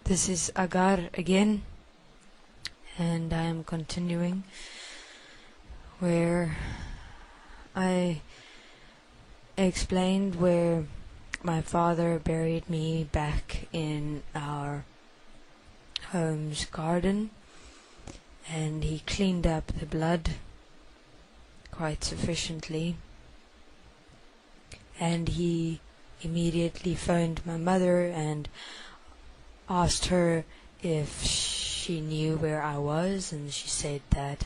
This is Agar again, and I am continuing where I explained where my father buried me back in our home's garden, and he cleaned up the blood quite sufficiently, and he immediately phoned my mother and asked her if she knew where I was, and she said that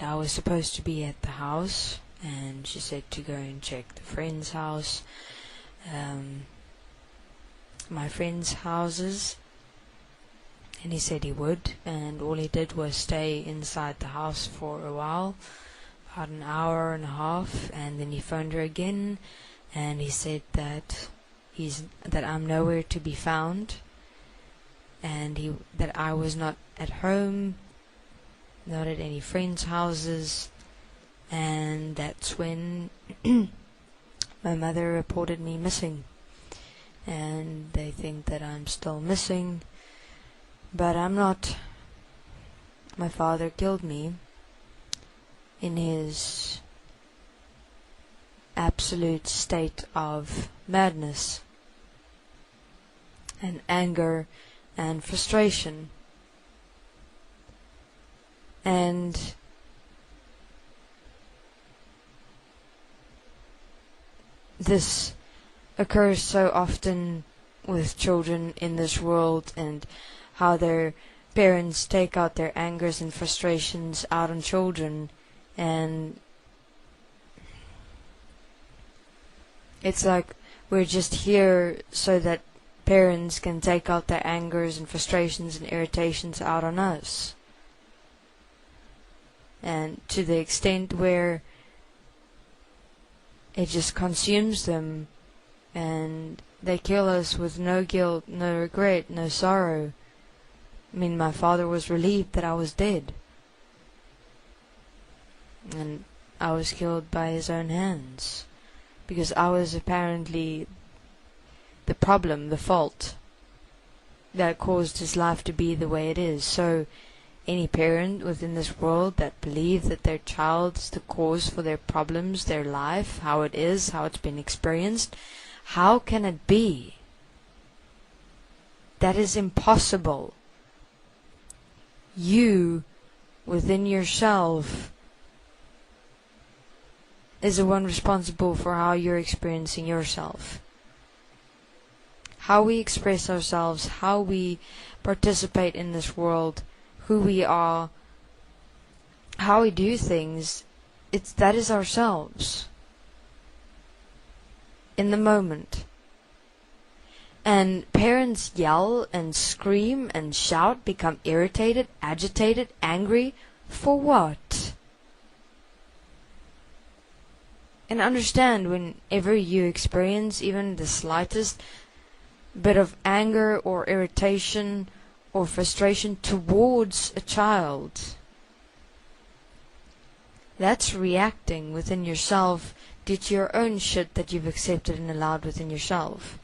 I was supposed to be at the house, and she said to go and check the friend's house, my friend's houses, and he said he would, and all he did was stay inside the house for a while, about an hour and a half, and then he phoned her again, and he said that I'm nowhere to be found, and that I was not at home, not at any friends' houses, and that's when my mother reported me missing, and they think that I'm still missing, but I'm not. My father killed me in his absolute state of madness and anger and frustration. And this occurs so often with children in this world, and how their parents take out their angers and frustrations out on children, and it's like we're just here so that parents can take out their angers and frustrations and irritations out on us. And to the extent where it just consumes them, and they kill us with no guilt, no regret, no sorrow. I mean, my father was relieved that I was dead, and I was killed by his own hands, because I was apparently the problem, the fault, that caused his life to be the way it is. So any parent within this world that believes that their child is the cause for their problems, their life, how it is, how it's been experienced, how can it be? That is impossible. You, within yourself, is the one responsible for how you're experiencing yourself. How we express ourselves, how we participate in this world, who we are, how we do things, that is ourselves. In the moment. And parents yell and scream and shout, become irritated, agitated, angry, for what? And understand, whenever you experience even the slightest bit of anger or irritation or frustration towards a child, that's reacting within yourself due to your own shit that you've accepted and allowed within yourself.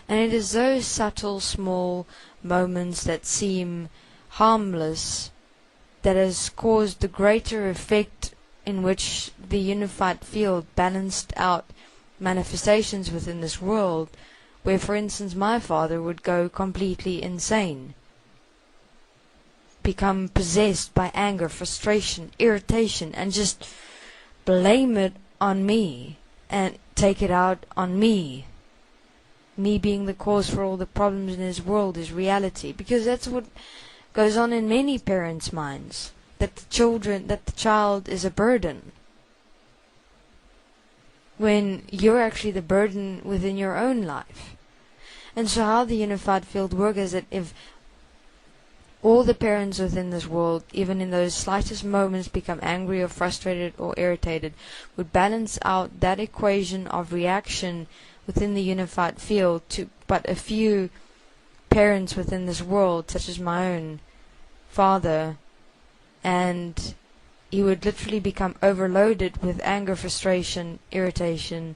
And it is those subtle, small moments that seem harmless that has caused the greater effect, in which the unified field balanced out manifestations within this world, where, for instance, my father would go completely insane, become possessed by anger, frustration, irritation, and just blame it on me and take it out on me. Me being the cause for all the problems in his world, his reality. Because that's what goes on in many parents' minds. That the child is a burden. When you're actually the burden within your own life. And so how the unified field works is that if all the parents within this world, even in those slightest moments, become angry or frustrated or irritated, would balance out that equation of reaction within the unified field to but a few parents within this world, such as my own father, and he would literally become overloaded with anger, frustration, irritation,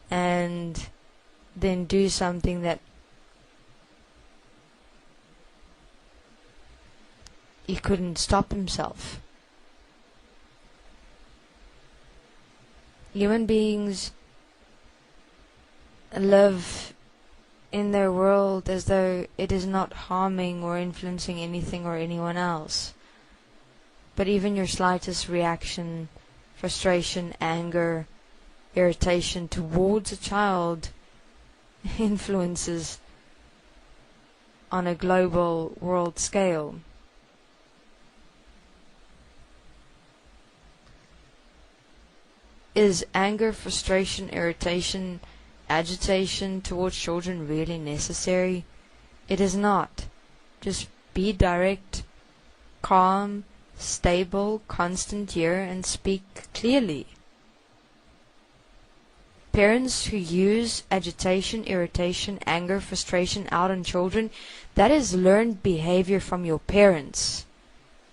and then do something that he couldn't stop himself. Human beings live in their world as though it is not harming or influencing anything or anyone else. But even your slightest reaction, frustration, anger, irritation towards a child influences on a global world scale. Is anger, frustration, irritation, agitation towards children really necessary? It is not. Just be direct, calm, stable, constant here, and speak clearly. Parents who use agitation, irritation, anger, frustration out on children, that is learned behavior from your parents.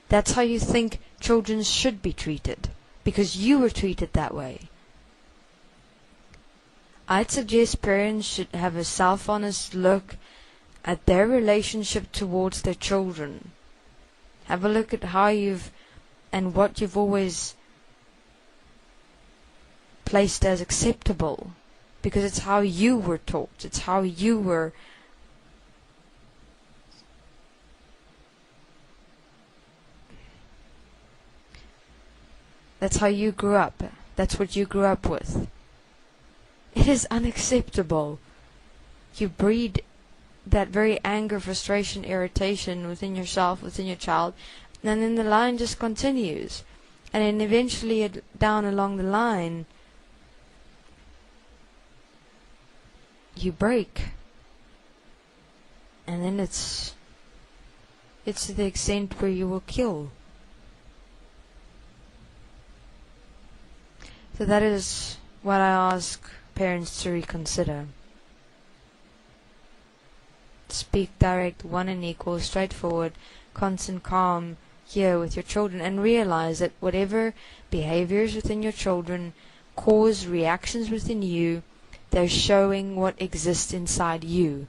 That's how you think children should be treated, because you were treated that way. I'd suggest parents should have a self-honest look at their relationship towards their children. Have a look at how you've and what you've always placed as acceptable, because it's how you were taught, it's how you were that's how you grew up. That's what you grew up with. It is unacceptable. You breed that very anger, frustration, irritation within yourself, within your child, and then the line just continues. And then eventually down along the line, you break. And then it's to the extent where you will kill. So that is what I ask parents to reconsider. Speak direct, one and equal, straightforward, constant calm here with your children, and realize that whatever behaviors within your children cause reactions within you, they're showing what exists inside you.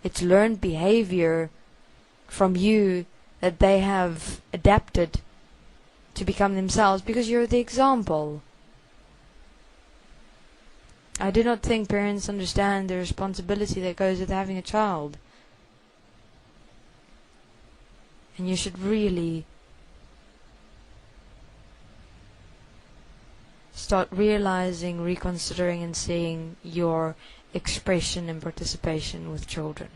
It's learned behavior from you that they have adapted to become themselves because you're the example. I do not think parents understand the responsibility that goes with having a child. And you should really start realizing, reconsidering, and seeing your expression and participation with children.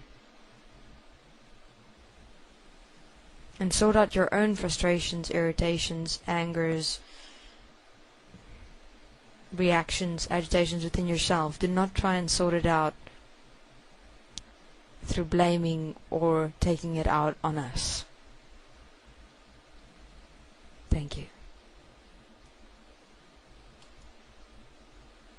And sort out your own frustrations, irritations, angers, reactions, agitations within yourself. Do not try and sort it out through blaming or taking it out on us. Thank you.